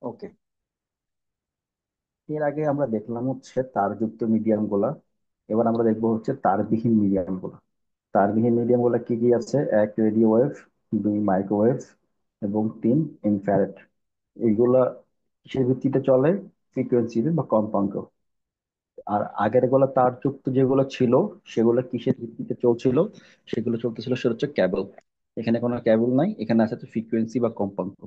ওকে। এর আগে আমরা দেখলাম হচ্ছে তারযুক্ত মিডিয়াম গুলা। এবার আমরা দেখবো হচ্ছে তারবিহীন মিডিয়াম গুলা। তারবিহীন মিডিয়াম গুলা কি কি আছে? এক, রেডিও ওয়েভ। দুই, মাইক্রোওয়েভ। এবং তিন, ইনফ্রারেড। এইগুলা কিসের ভিত্তিতে চলে? ফ্রিকোয়েন্সি বা কম্পাঙ্ক। আর আগের গুলা তারযুক্ত যেগুলো ছিল, সেগুলো কিসের ভিত্তিতে চলছিল? সেগুলো চলতেছিল সেটা হচ্ছে ক্যাবল। এখানে কোনো ক্যাবল নাই, এখানে আছে ফ্রিকোয়েন্সি বা কম্পাঙ্ক।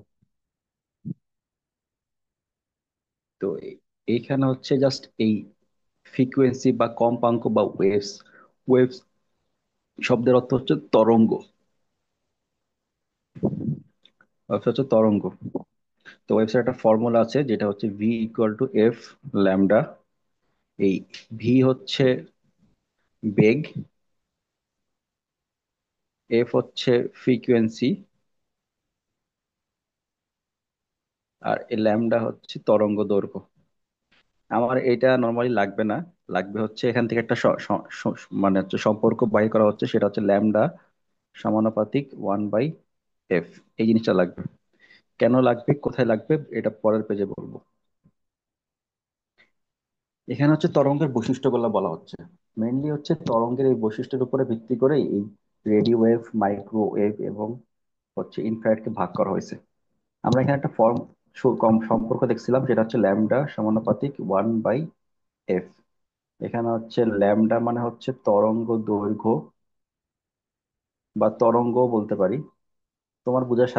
তো এইখানে হচ্ছে জাস্ট এই ফ্রিকোয়েন্সি বা কম্পাঙ্ক বা ওয়েভস। ওয়েভস শব্দের অর্থ হচ্ছে তরঙ্গ। অর্থ হচ্ছে তরঙ্গ। তো ওয়েভসের একটা ফর্মুলা আছে যেটা হচ্ছে V = F ল্যামডা। এই ভি হচ্ছে বেগ, এফ হচ্ছে ফ্রিকোয়েন্সি, আর এই ল্যামডা হচ্ছে তরঙ্গ দৈর্ঘ্য। আমার এটা নর্মালি লাগবে না। লাগবে হচ্ছে এখান থেকে একটা মানে হচ্ছে সম্পর্ক বাহির করা হচ্ছে, সেটা হচ্ছে ল্যামডা সমানুপাতিক 1/f। এই জিনিসটা লাগবে। কেন লাগবে, কোথায় লাগবে, এটা পরের পেজে বলবো। এখানে হচ্ছে তরঙ্গের বৈশিষ্ট্যগুলো বলা হচ্ছে। মেইনলি হচ্ছে তরঙ্গের এই বৈশিষ্ট্যের উপরে ভিত্তি করে এই রেডিও ওয়েভ, মাইক্রোওয়েভ এবং হচ্ছে ইনফ্রারেডকে ভাগ করা হয়েছে। আমরা এখানে একটা কম সম্পর্ক দেখছিলাম, যেটা হচ্ছে ল্যামডা সমানুপাতিক 1/f। এখানে হচ্ছে ল্যামডা মানে হচ্ছে তরঙ্গ দৈর্ঘ্য বা তরঙ্গ বলতে পারি, তোমার বোঝার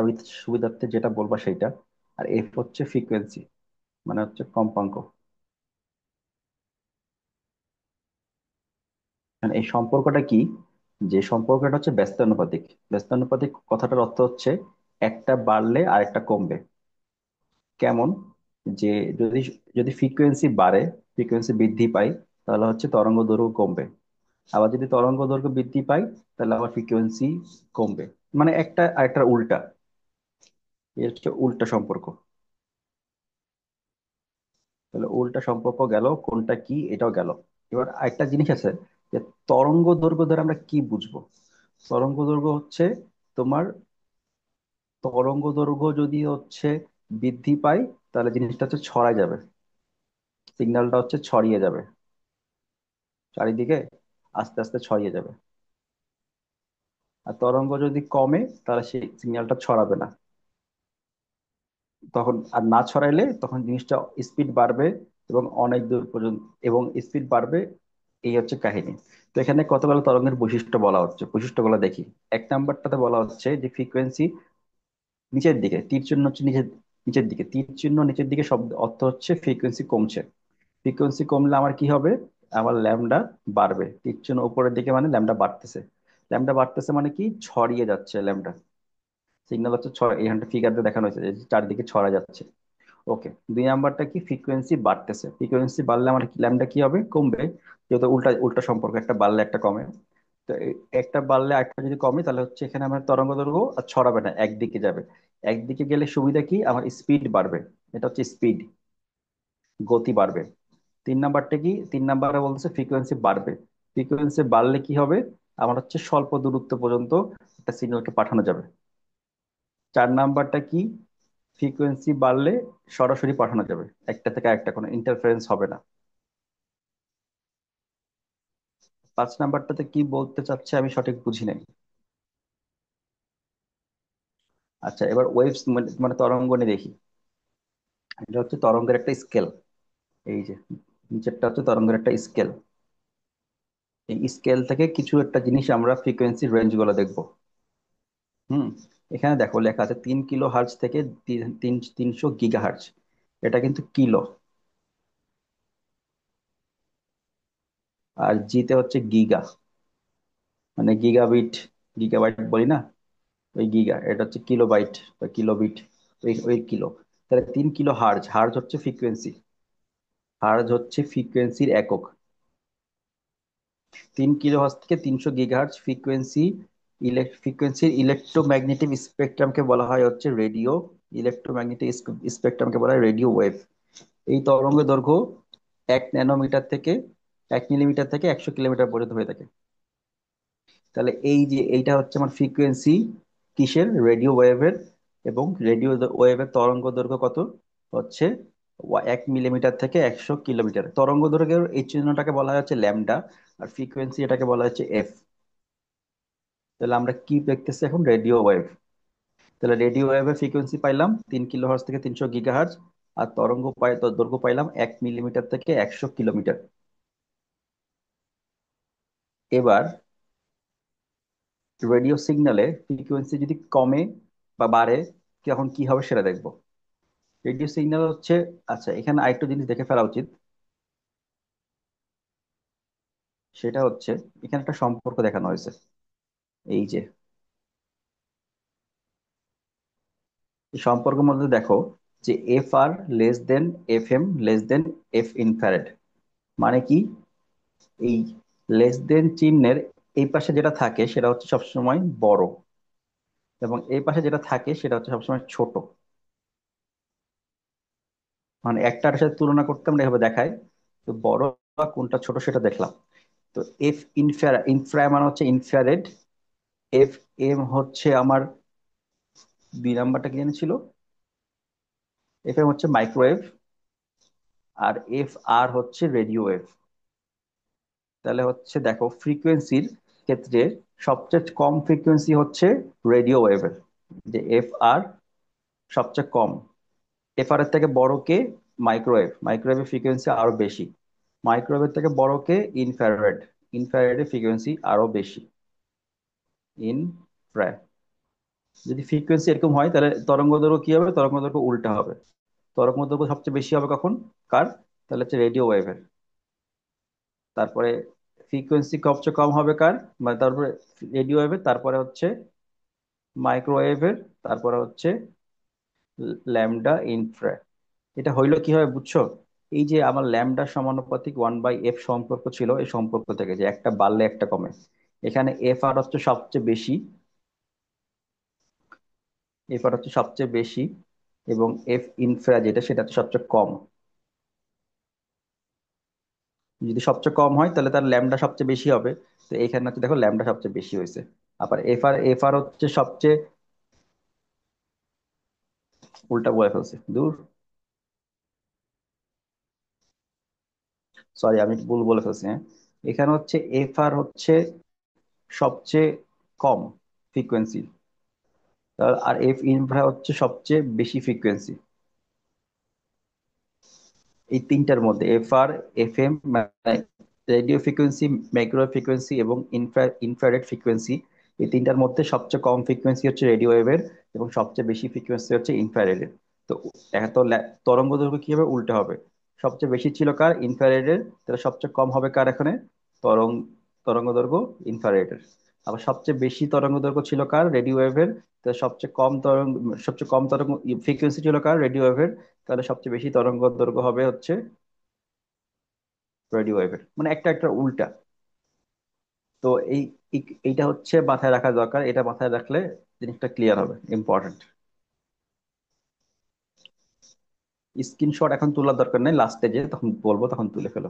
সুবিধার্থে যেটা বলবা সেটা। আর এফ হচ্ছে ফ্রিকোয়েন্সি, মানে হচ্ছে কম্পাঙ্ক। মানে এই সম্পর্কটা কি? যে সম্পর্কটা হচ্ছে ব্যস্তানুপাতিক। ব্যস্তানুপাতিক কথাটার অর্থ হচ্ছে একটা বাড়লে আরেকটা কমবে। কেমন? যে যদি যদি ফ্রিকোয়েন্সি বাড়ে, ফ্রিকোয়েন্সি বৃদ্ধি পায়, তাহলে হচ্ছে তরঙ্গ দৈর্ঘ্য কমবে। আবার যদি তরঙ্গ দৈর্ঘ্য বৃদ্ধি পায়, তাহলে আবার ফ্রিকোয়েন্সি কমবে। মানে একটা আরেকটার উল্টা। এর হচ্ছে উল্টা সম্পর্ক। তাহলে উল্টা সম্পর্ক গেল, কোনটা কি এটাও গেল। এবার আরেকটা জিনিস আছে, যে তরঙ্গ দৈর্ঘ্য দ্বারা আমরা কি বুঝবো? তরঙ্গ দৈর্ঘ্য হচ্ছে তোমার, তরঙ্গ দৈর্ঘ্য যদি হচ্ছে বৃদ্ধি পায়, তাহলে জিনিসটা হচ্ছে ছড়ায় যাবে। সিগন্যালটা হচ্ছে ছড়িয়ে যাবে চারিদিকে, আস্তে আস্তে ছড়িয়ে যাবে। আর তরঙ্গ যদি কমে, তাহলে সেই সিগন্যালটা ছড়াবে না। তখন আর না ছড়াইলে তখন জিনিসটা স্পিড বাড়বে এবং অনেক দূর পর্যন্ত, এবং স্পিড বাড়বে। এই হচ্ছে কাহিনী। তো এখানে কতগুলো তরঙ্গের বৈশিষ্ট্য বলা হচ্ছে, বৈশিষ্ট্যগুলো দেখি। এক নাম্বারটাতে বলা হচ্ছে যে ফ্রিকোয়েন্সি নিচের দিকে, তীর চিহ্ন হচ্ছে নিচের, নিচের দিকে তীর চিহ্ন নিচের দিকে, শব্দ অর্থ হচ্ছে ফ্রিকোয়েন্সি কমছে। ফ্রিকোয়েন্সি কমলে আমার কি হবে? আমার ল্যামডা বাড়বে। তীর চিহ্ন উপরের দিকে মানে ল্যামডা বাড়তেছে। ল্যামডা বাড়তেছে মানে কি? ছড়িয়ে যাচ্ছে ল্যামডা। সিগন্যাল হচ্ছে এইখানটা ফিগার দিয়ে দেখানো হয়েছে যে চারদিকে ছড়া যাচ্ছে। ওকে। দুই নাম্বারটা কি? ফ্রিকোয়েন্সি বাড়তেছে। ফ্রিকোয়েন্সি বাড়লে আমার ল্যামডা কি হবে? কমবে। যেহেতু উল্টা উল্টা সম্পর্ক, একটা বাড়লে একটা কমে। তো একটা বাড়লে একটা যদি কমে, তাহলে হচ্ছে এখানে আমার তরঙ্গ দৈর্ঘ্য আর ছড়াবে না, একদিকে যাবে। একদিকে গেলে সুবিধা কি? আমার স্পিড বাড়বে। এটা হচ্ছে স্পিড, গতি বাড়বে। তিন নাম্বারটা কি? তিন নাম্বারে বলতেছে ফ্রিকোয়েন্সি বাড়বে। ফ্রিকোয়েন্সি বাড়লে কি হবে? আমার হচ্ছে স্বল্প দূরত্ব পর্যন্ত একটা সিগন্যালকে পাঠানো যাবে। চার নাম্বারটা কি? ফ্রিকোয়েন্সি বাড়লে সরাসরি পাঠানো যাবে, একটা থেকে আরেকটা, কোনো ইন্টারফারেন্স হবে না। পাঁচ নাম্বারটাতে কি বলতে চাচ্ছে আমি সঠিক বুঝি নাই। আচ্ছা, এবার ওয়েভস মানে মানে তরঙ্গ নিয়ে দেখি। এটা হচ্ছে তরঙ্গের একটা স্কেল। এই যে নিচেরটা হচ্ছে তরঙ্গের একটা স্কেল। এই স্কেল থেকে কিছু একটা জিনিস আমরা ফ্রিকোয়েন্সি রেঞ্জ গুলো দেখবো। হুম। এখানে দেখো লেখা আছে 3 কিলো হার্জ থেকে 300 গিগা হার্জ। এটা কিন্তু কিলো। আর জিতে হচ্ছে গিগা, মানে গিগাবিট, গিগাবাইট বলি না, ওই গিগা। এটা হচ্ছে কিলোবাইট বা কিলোবিট, ওই ওই কিলো। তাহলে 3 কিলো হার্জ, হার্জ হচ্ছে ফ্রিকোয়েন্সি, হার্জ হচ্ছে ফ্রিকোয়েন্সির একক। 3 কিলো হার্জ থেকে 300 গিগাহার্জ ফ্রিকোয়েন্সি। ফ্রিকোয়েন্সির ইলেকট্রোম্যাগনেটিক স্পেকট্রামকে বলা হয় হচ্ছে রেডিও। ইলেকট্রোম্যাগনেটিক স্পেকট্রামকে বলা হয় রেডিও ওয়েভ। এই তরঙ্গ দৈর্ঘ্য 1 ন্যানোমিটার থেকে, 1 মিলিমিটার থেকে 100 কিলোমিটার পর্যন্ত হয়ে থাকে। তাহলে এই যে এইটা হচ্ছে আমার ফ্রিকোয়েন্সি, কিসের? রেডিও ওয়েভের। এবং রেডিও ওয়েভের তরঙ্গ দৈর্ঘ্য কত? হচ্ছে 1 মিলিমিটার থেকে 100 কিলোমিটার। তরঙ্গ দৈর্ঘ্যের এই চিহ্নটাকে বলা হচ্ছে ল্যামডা, আর ফ্রিকোয়েন্সি এটাকে বলা হচ্ছে এফ। তাহলে আমরা কি দেখতেছি এখন? Radio wave. তাহলে রেডিও ওয়েভের ফ্রিকোয়েন্সি পাইলাম 3 কিলোহার্টজ থেকে 300 গিগাহার্টজ, আর তরঙ্গ দৈর্ঘ্য পাইলাম 1 মিলিমিটার থেকে 100 কিলোমিটার। এবার রেডিও সিগন্যালে ফ্রিকোয়েন্সি যদি কমে বা বাড়ে তখন কি হবে সেটা দেখবো। রেডিও সিগন্যাল হচ্ছে, আচ্ছা এখানে আরেকটা জিনিস দেখে ফেলা উচিত। সেটা হচ্ছে, এখানে একটা সম্পর্ক দেখানো হয়েছে। এই যে এই সম্পর্কের মধ্যে দেখো যে F R less than F M less than F infrared. মানে কি? এই লেস দেন চিহ্নের এই পাশে যেটা থাকে সেটা হচ্ছে সবসময় বড়, এবং এই পাশে যেটা থাকে সেটা হচ্ছে সবসময় ছোট। মানে একটার সাথে তুলনা করতে আমরা এভাবে দেখাই। তো বড় বা কোনটা ছোট সেটা দেখলাম। তো এফ ইনফ্রা মানে হচ্ছে ইনফ্রারেড। এফ এম হচ্ছে আমার 2 নাম্বারটা কি জানি ছিল, এফ এম হচ্ছে মাইক্রোওয়েভ, আর এফ আর হচ্ছে রেডিও ওয়েভ। তাহলে হচ্ছে দেখো ফ্রিকোয়েন্সির ক্ষেত্রে সবচেয়ে কম ফ্রিকোয়েন্সি হচ্ছে রেডিও ওয়েভের, যে এফ আর সবচেয়ে কম। এফ আর এর থেকে বড় কে? মাইক্রোওয়েভ। মাইক্রোওয়েভের ফ্রিকোয়েন্সি আরো বেশি। মাইক্রোওয়েভের থেকে বড় কে? ইনফ্রারেড। ইনফ্রারেডের ফ্রিকোয়েন্সি আরো বেশি। ইনফ্রা। যদি ফ্রিকোয়েন্সি এরকম হয় তাহলে তরঙ্গ দৈর্ঘ্য কি হবে? তরঙ্গ দৈর্ঘ্য উল্টা হবে। তরঙ্গ দৈর্ঘ্য সবচেয়ে বেশি হবে কখন? কার? তাহলে হচ্ছে রেডিও ওয়েভের। তারপরে ফ্রিকোয়েন্সি সবচেয়ে কম হবে কার? মানে তারপরে রেডিও ওয়েভের, তারপরে হচ্ছে মাইক্রোওয়েভের, তারপরে হচ্ছে ল্যামডা ইনফ্রা। এটা হইলো কিভাবে বুঝছো? এই যে আমার ল্যামডা সমানুপাতিক 1/f সম্পর্ক ছিল, এই সম্পর্ক থেকে যে একটা বাড়লে একটা কমে। এখানে এফ আর হচ্ছে সবচেয়ে বেশি, এফ আর হচ্ছে সবচেয়ে বেশি, এবং এফ ইনফ্রা যেটা সেটা হচ্ছে সবচেয়ে কম। যদি সবচেয়ে কম হয় তাহলে তার ল্যামডা সবচেয়ে বেশি হবে। তো এখানে হচ্ছে দেখো ল্যামডা সবচেয়ে বেশি হয়েছে। আবার এফ আর হচ্ছে সবচেয়ে, উল্টা বলে ফেলছে দূর, সরি আমি ভুল বলে ফেলছি, হ্যাঁ। এখানে হচ্ছে এফ আর হচ্ছে সবচেয়ে কম ফ্রিকোয়েন্সি, আর এফ ইনফ্রা হচ্ছে সবচেয়ে বেশি ফ্রিকোয়েন্সি। এই তিনটার মধ্যে এফ আর, এফ এম মানে রেডিও ফ্রিকোয়েন্সি, মাইক্রো ফ্রিকোয়েন্সি এবং ইনফ্রারেড ফ্রিকোয়েন্সি, এই তিনটার মধ্যে সবচেয়ে কম ফ্রিকোয়েন্সি হচ্ছে রেডিও ওয়েভের, এবং সবচেয়ে বেশি ফ্রিকোয়েন্সি হচ্ছে ইনফ্রারেডের। তো এত তরঙ্গ দৈর্ঘ্য কি হবে? উল্টে হবে। সবচেয়ে বেশি ছিল কার? ইনফ্রারেডের। তাহলে সবচেয়ে কম হবে কার এখানে? তরঙ্গ তরঙ্গ দৈর্ঘ্য ইনফ্রারেডের। আবার সবচেয়ে বেশি তরঙ্গ দৈর্ঘ্য ছিল কার? রেডিও ওয়েভের। তো সবচেয়ে কম তরঙ্গ ফ্রিকোয়েন্সি ছিল কার? রেডিও ওয়েভের। তাহলে সবচেয়ে বেশি তরঙ্গ দৈর্ঘ্য হবে হচ্ছে রেডিও ওয়েভের। মানে একটা একটা উল্টা। তো এইটা হচ্ছে মাথায় রাখা দরকার। এটা মাথায় রাখলে জিনিসটা ক্লিয়ার হবে, ইম্পর্টেন্ট। স্ক্রিনশট এখন তোলার দরকার নেই, লাস্টে যে তখন বলবো তখন তুলে ফেলো।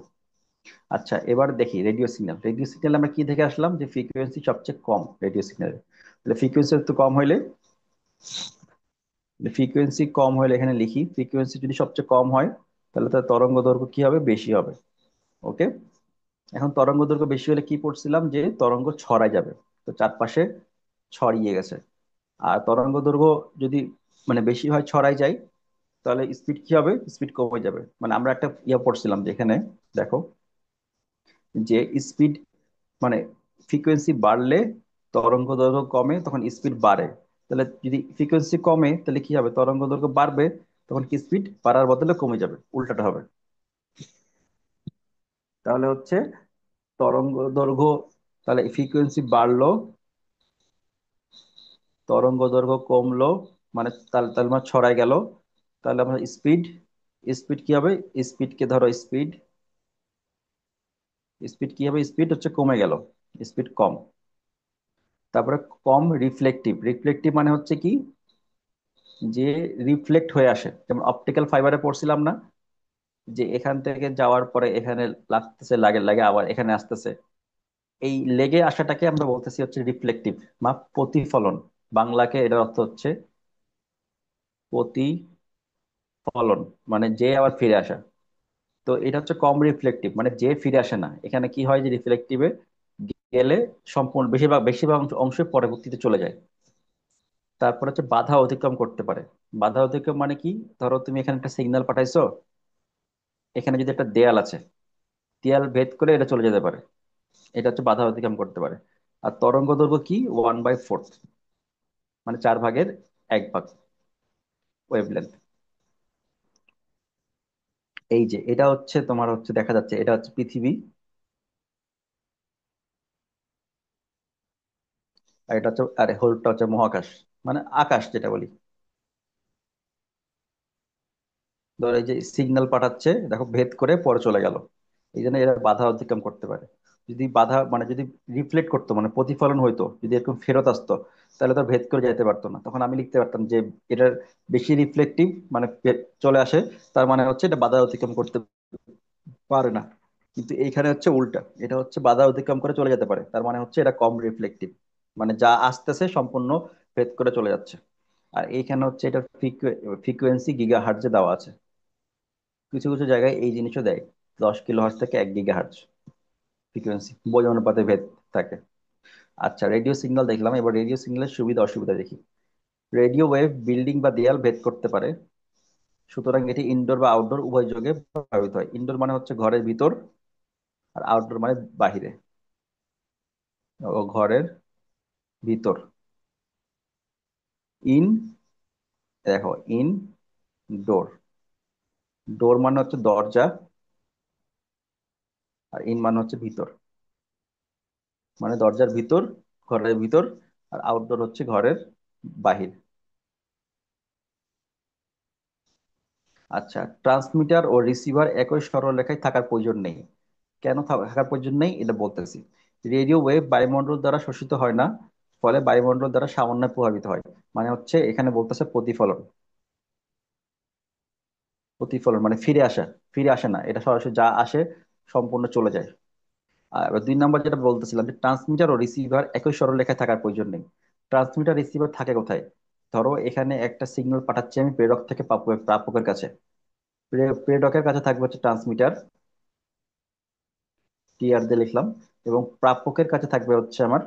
আচ্ছা এবার দেখি রেডিও সিগন্যাল। রেডিও সিগন্যাল আমরা কি দেখে আসলাম? যে ফ্রিকোয়েন্সি সবচেয়ে কম রেডিও সিগন্যালে। তাহলে ফ্রিকোয়েন্সি তো কম হইলে, ফ্রিকোয়েন্সি কম হইলে এখানে লিখি, ফ্রিকোয়েন্সি যদি সবচেয়ে কম হয় তাহলে তার তরঙ্গ দৈর্ঘ্য কি হবে? বেশি হবে। ওকে। এখন তরঙ্গ দৈর্ঘ্য বেশি হলে কি পড়ছিলাম? যে তরঙ্গ ছড়ায় যাবে। তো চারপাশে ছড়িয়ে গেছে। আর তরঙ্গ দৈর্ঘ্য যদি মানে বেশি হয়, ছড়াই যায়, তাহলে স্পিড কি হবে? স্পিড কমে যাবে। মানে আমরা একটা পড়ছিলাম যেখানে দেখো যে স্পিড মানে ফ্রিকোয়েন্সি বাড়লে তরঙ্গ দৈর্ঘ্য কমে, তখন স্পিড বাড়ে। তাহলে যদি ফ্রিকোয়েন্সি কমে তাহলে কি হবে? তরঙ্গ দৈর্ঘ্য বাড়বে, তখন কি স্পিড বাড়ার বদলে কমে যাবে, উল্টাটা হবে। তাহলে হচ্ছে তরঙ্গ দৈর্ঘ্য, তাহলে ফ্রিকোয়েন্সি বাড়লো, তরঙ্গ দৈর্ঘ্য কমলো, মানে তাহলে তাহলে মানে ছড়াই গেল। তাহলে আমরা স্পিড, স্পিড কি হবে? স্পিড কে ধরো স্পিড, স্পিড কি হবে? স্পিড হচ্ছে কমে গেল, স্পিড কম। তারপরে কম রিফ্লেকটিভ। রিফ্লেকটিভ মানে হচ্ছে কি? যে রিফ্লেক্ট হয়ে আসে। যেমন অপটিক্যাল ফাইবারে পড়ছিলাম না, যে এখান থেকে যাওয়ার পরে এখানে লাগতেছে, লাগে লাগে আবার এখানে আসতেছে। এই লেগে আসাটাকে আমরা বলতেছি হচ্ছে রিফ্লেকটিভ বা প্রতিফলন। বাংলাকে এটার অর্থ হচ্ছে প্রতিফলন। ফলন মানে যে আবার ফিরে আসা। তো এটা হচ্ছে কম রিফ্লেকটিভ, মানে যে ফিরে আসে না। এখানে কি হয় যে রিফ্লেকটিভে গেলে সম্পূর্ণ বেশিরভাগ বেশিরভাগ অংশ পরবর্তীতে চলে যায়। তারপর হচ্ছে বাধা অতিক্রম করতে পারে। বাধা অতিক্রম মানে কি? ধরো তুমি এখানে একটা সিগন্যাল পাঠাইছো, এখানে যদি একটা দেয়াল আছে, দেয়াল ভেদ করে এটা চলে যেতে পারে। এটা হচ্ছে বাধা অতিক্রম করতে পারে। আর তরঙ্গ দৈর্ঘ্য কি? 1/4, মানে 4/1 ওয়েভলেন্থ। এই যে এটা হচ্ছে তোমার হচ্ছে দেখা যাচ্ছে, এটা হচ্ছে পৃথিবী, আর এটা হচ্ছে, আরে হোলটা হচ্ছে মহাকাশ, মানে আকাশ যেটা বলি। ধর এই যে সিগন্যাল পাঠাচ্ছে, দেখো ভেদ করে পরে চলে গেল, এই জন্য এরা বাধা অতিক্রম করতে পারে। যদি বাধা মানে যদি রিফ্লেক্ট করতো, মানে প্রতিফলন হইতো, যদি এরকম ফেরত আসতো, তাহলে তো ভেদ করে যেতে পারতো না। তখন আমি লিখতে পারতাম যে এটার বেশি রিফ্লেক্টিভ, মানে চলে আসে, তার মানে হচ্ছে এটা বাধা অতিক্রম করতে পারে না। কিন্তু এইখানে হচ্ছে উল্টা, এটা হচ্ছে বাধা অতিক্রম করে চলে যেতে পারে, তার মানে হচ্ছে এটা কম রিফ্লেক্টিভ, মানে যা আসতেছে সম্পূর্ণ ভেদ করে চলে যাচ্ছে। আর এইখানে হচ্ছে এটা ফ্রিকোয়েন্সি গিগা হার্টজে দেওয়া আছে। কিছু কিছু জায়গায় এই জিনিসও দেয়, 10 কিলো হার্টজ থেকে 1 GHz ফ্রিকোয়েন্সি, বই অনুপাতে ভেদ থাকে। আচ্ছা, রেডিও সিগন্যাল দেখলাম, এবার রেডিও সিগন্যালের সুবিধা অসুবিধা দেখি। রেডিও ওয়েভ বিল্ডিং বা দেয়াল ভেদ করতে পারে, সুতরাং এটি ইনডোর বা আউটডোর উভয় যোগে প্রভাবিত হয়। ইনডোর মানে হচ্ছে ঘরের ভিতর, আর আউটডোর মানে বাহিরে। ও ঘরের ভিতর। ইন, দেখো ইন ডোর, ডোর মানে হচ্ছে দরজা, আর ইন মানে হচ্ছে ভিতর, মানে দরজার ভিতর, ঘরের ভিতর। আর আউটডোর হচ্ছে ঘরের বাহির। আচ্ছা, ট্রান্সমিটার ও রিসিভার একই সরলরেখায় থাকার প্রয়োজন নেই। কেন থাকার প্রয়োজন নেই এটা বলতেছি। রেডিও ওয়েভ বায়ুমণ্ডল দ্বারা শোষিত হয় না, ফলে বায়ুমণ্ডল দ্বারা সামান্য প্রভাবিত হয়। মানে হচ্ছে এখানে বলতেছে প্রতিফলন। প্রতিফলন মানে ফিরে আসা, ফিরে আসে না, এটা সরাসরি যা আসে সম্পূর্ণ চলে যায়। আর এবার 2 নম্বর যেটা বলতেছিলাম, যে ট্রান্সমিটার ও রিসিভার একই সরলরেখায় থাকার প্রয়োজন নেই। ট্রান্সমিটার রিসিভার থাকে কোথায়? ধরো এখানে একটা সিগন্যাল পাঠাচ্ছি আমি প্রেরক থেকে প্রাপকের কাছে। প্রেরকের কাছে থাকবে হচ্ছে ট্রান্সমিটার, টিআর দিয়ে লিখলাম। এবং প্রাপকের কাছে থাকবে হচ্ছে আমার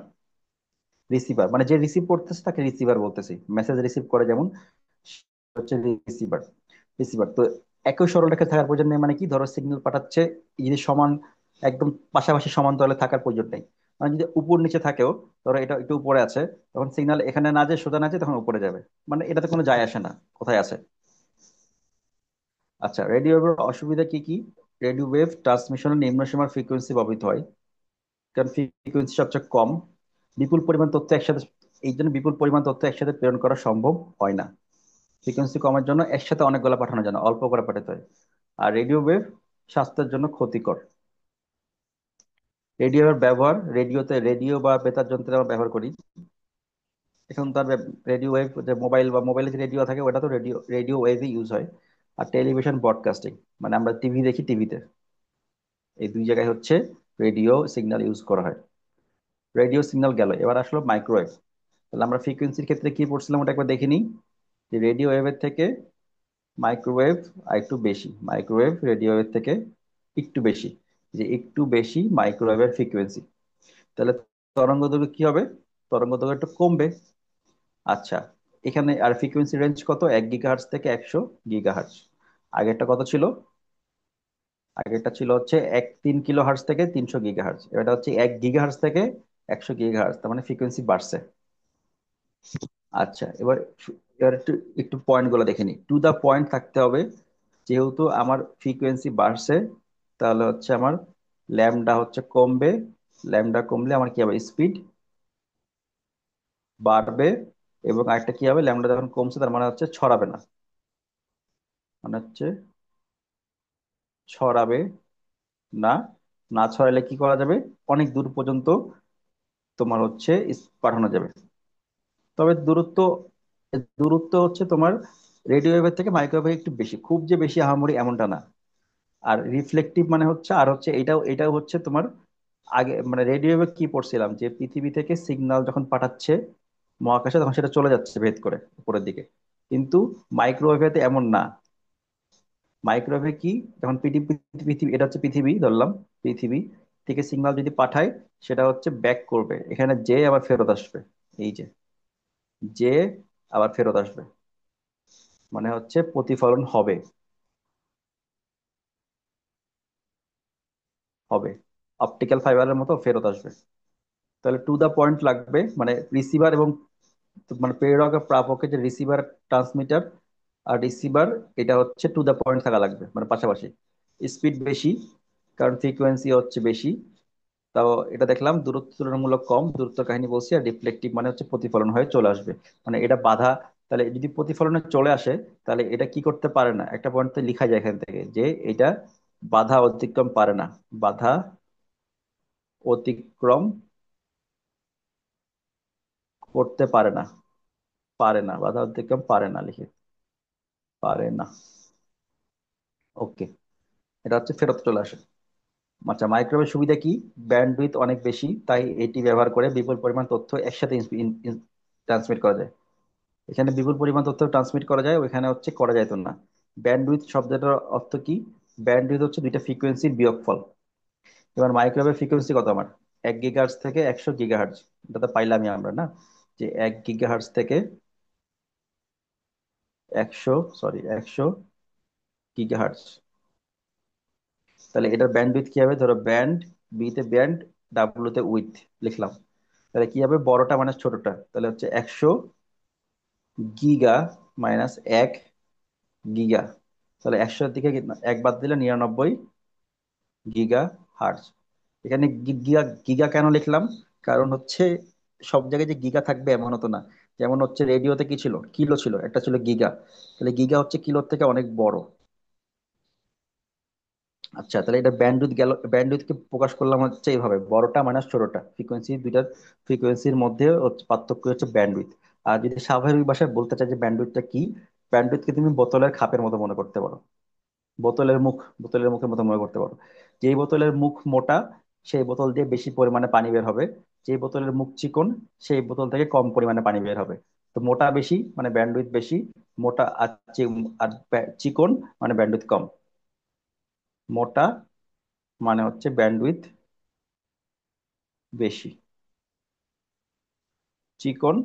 রিসিভার, মানে যে রিসিভ করতেছে তাকে রিসিভার বলতেছি, মেসেজ রিসিভ করে যেমন, সে হচ্ছে রিসিভার। রিসিভার তো একই সরলরেখায় থাকার প্রয়োজন নেই, মানে কি? ধরো সিগন্যাল পাঠাচ্ছে, যদি সমান একদম পাশাপাশি সমান্তরালে থাকার প্রয়োজন নেই। মানে যদি উপর নিচে থাকেও, ধরো এটা একটু উপরে আছে, তখন সিগন্যাল এখানে না যে সোজা না যে তখন উপরে যাবে, মানে এটাতে কোনো যায় আসে না কোথায় আছে। আচ্ছা, রেডিও ওয়েভের অসুবিধা কি কি? রেডিও ওয়েভ ট্রান্সমিশনের নিম্ন সীমার ফ্রিকোয়েন্সি ব্যবহৃত হয়, কারণ ফ্রিকোয়েন্সি সবচেয়ে কম। বিপুল পরিমাণ তথ্য একসাথে, এই জন্য বিপুল পরিমাণ তথ্য একসাথে প্রেরণ করা সম্ভব হয় না। ফ্রিকোয়েন্সি কমের জন্য একসাথে অনেকগুলো পাঠানো যায় না, অল্প করে পাঠাতে হয়। আর রেডিও ওয়েভ স্বাস্থ্যের জন্য ক্ষতিকর। রেডিওর ব্যবহার, রেডিওতে রেডিও বা বেতার যন্ত্রে আমরা ব্যবহার করি। এখন তার রেডিও ওয়েভ, যে মোবাইল বা মোবাইলে যে রেডিও থাকে ওটা তো রেডিও রেডিও ওয়েভই ইউজ হয়। আর টেলিভিশন ব্রডকাস্টিং, মানে আমরা টিভি দেখি, টিভিতে এই দুই জায়গায় হচ্ছে রেডিও সিগন্যাল ইউজ করা হয়। রেডিও সিগন্যাল গেল, এবার আসলো মাইক্রোওয়েভ। তাহলে আমরা ফ্রিকোয়েন্সির ক্ষেত্রে কি পড়ছিলাম ওটা একবার দেখে নিই। যে রেডিও ওয়েভের থেকে মাইক্রোওয়েভ আর একটু বেশি, মাইক্রোওয়েভ রেডিও ওয়েভ থেকে একটু বেশি, যে একটু বেশি মাইক্রোওয়েভের ফ্রিকোয়েন্সি। তাহলে তরঙ্গ দৈর্ঘ্য কি হবে? তরঙ্গ দৈর্ঘ্য একটু কমবে। আচ্ছা, এখানে আর ফ্রিকোয়েন্সি রেঞ্জ কত? 1 GHz থেকে 100 GHz। আগেরটা কত ছিল? আগেরটা ছিল হচ্ছে 3 কিলো হার্টজ থেকে 300 GHz, এটা হচ্ছে 1 GHz থেকে 100 GHz, তার মানে ফ্রিকোয়েন্সি বাড়ছে। আচ্ছা, এবার একটু একটু পয়েন্ট গুলো দেখে নিই, টু দা পয়েন্ট থাকতে হবে। যেহেতু আমার ফ্রিকোয়েন্সি বাড়ছে, তাহলে হচ্ছে আমার ল্যামডা হচ্ছে কমবে। ল্যামডা কমলে আমার কি হবে? স্পিড বাড়বে। এবং আরেকটা কি হবে? ল্যামডা যখন কমছে তার মানে হচ্ছে ছড়াবে না, মানে হচ্ছে ছড়াবে না। না ছড়ালে কি করা যাবে? অনেক দূর পর্যন্ত তোমার হচ্ছে পাঠানো যাবে। তবে দূরত্ব, দূরত্ব হচ্ছে তোমার রেডিও ওয়েভের থেকে মাইক্রোওয়েভের একটু বেশি, খুব যে বেশি আহামরি এমনটা না। আর রিফ্লেকটিভ মানে হচ্ছে, আর হচ্ছে এটাও হচ্ছে তোমার আগে, মানে রেডিও ওয়েভে কি পড়ছিলাম, যে পৃথিবী থেকে সিগন্যাল যখন পাঠাচ্ছে মহাকাশে তখন সেটা চলে যাচ্ছে ভেদ করে উপরের দিকে। কিন্তু মাইক্রোওয়েভেতে এমন না, মাইক্রোওয়েভে কি, যখন পৃথিবী, এটা হচ্ছে পৃথিবী ধরলাম, পৃথিবী থেকে সিগন্যাল যদি পাঠায়, সেটা হচ্ছে ব্যাক করবে, এখানে যে আবার ফেরত আসবে। এই যে যে আবার ফেরত আসবে, মানে হচ্ছে প্রতিফলন হবে, হবে অপটিক্যাল ফাইবারের মতো ফেরত আসবে। তাহলে টু দা পয়েন্ট লাগবে, মানে রিসিভার এবং মানে প্রেরক আর প্রাপকের যে রিসিভার, ট্রান্সমিটার আর রিসিভার, এটা হচ্ছে টু দা পয়েন্ট থাকা লাগবে, মানে পাশাপাশি। স্পিড বেশি, কারণ ফ্রিকোয়েন্সি হচ্ছে বেশি। তাও এটা দেখলাম দূরত্ব তুলনামূলক কম, দূরত্ব কাহিনী বলছি, আর রিফ্লেকটিভ মানে হচ্ছে প্রতিফলন হয়ে চলে আসবে, মানে এটা বাধা। তাহলে যদি প্রতিফলনে চলে আসে, তাহলে এটা কি করতে পারে না, একটা পয়েন্টে লেখা যায় এখান থেকে যে এটা বাধা অতিক্রম পারে না, বাধা অতিক্রম করতে পারে না, পারে না, বাধা অতিক্রম পারে না, লিখে পারে না। ওকে, এটা হচ্ছে ফেরত চলে আসে। আচ্ছা, মাইক্রোওয়েভ সুবিধা কি? ব্যান্ডউইথ অনেক বেশি, তাই এটি ব্যবহার করে বিপুল পরিমাণ তথ্য একসাথে ট্রান্সমিট করা যায়। এখানে বিপুল পরিমাণ তথ্য ট্রান্সমিট করা যায়, ওইখানে হচ্ছে করা যায় তো না। ব্যান্ডউইথ শব্দটার অর্থ কি? ব্যান্ডউইথ হচ্ছে দুইটা ফ্রিকোয়েন্সির বিয়োগফল। এবার মাইক্রোওয়েভের ফ্রিকোয়েন্সি কত আমার? 1 গিগাহার্টজ থেকে 100 গিগাহার্টজ। এটা তো পাইলামই আমরা না, যে 1 গিগাহার্টজ থেকে 100 তাহলে এটার ব্যান্ডউইথ কি হবে? ধরো ব্যান্ড, বি তে ব্যান্ড, ডাব্লিউ তে উইথ লিখলাম। তাহলে কি হবে? বড়টা মাইনাস ছোটটা, তাহলে হচ্ছে 100 গিগা মাইনাস 1 গিগা। তাহলে 100-এর দিকে এক বাদ দিলে 99 গিগা হার্টজ। এখানে গিগা গিগা কেন লিখলাম? কারণ হচ্ছে সব জায়গায় যে গিগা থাকবে এমন হতো না। যেমন হচ্ছে রেডিওতে কি ছিল? কিলো ছিল, একটা ছিল গিগা। তাহলে গিগা হচ্ছে কিলোর থেকে অনেক বড়। আচ্ছা, তাহলে এটা ব্যান্ডউইথ গেল, ব্যান্ডউইথকে প্রকাশ করলাম হচ্ছে এইভাবে, বড়টা মাইনাস ছোটটা, ফ্রিকোয়েন্সি দুইটার ফ্রিকোয়েন্সির মধ্যে পার্থক্য হচ্ছে ব্যান্ডউইথ। আর যদি স্বাভাবিক ভাষায় বলতে চাই যে ব্যান্ডউইথটা কি, ব্যান্ডউইথকে তুমি বোতলের খাপের মতো মনে করতে পারো। বোতলের মুখের মতো মনে করতে পারো। যেই বোতলের মুখ মোটা, সেই বোতল দিয়ে বেশি পরিমাণে পানি বের হবে। যেই বোতলের মুখ চিকন, সেই বোতল থেকে কম পরিমাণে পানি বের হবে। তো মোটা বেশি মানে ব্যান্ডউইথ বেশি, মোটা আর চিকন মানে ব্যান্ডউইথ কম। মোটা মানে হচ্ছে ব্যান্ডউইথ বেশি, চিকন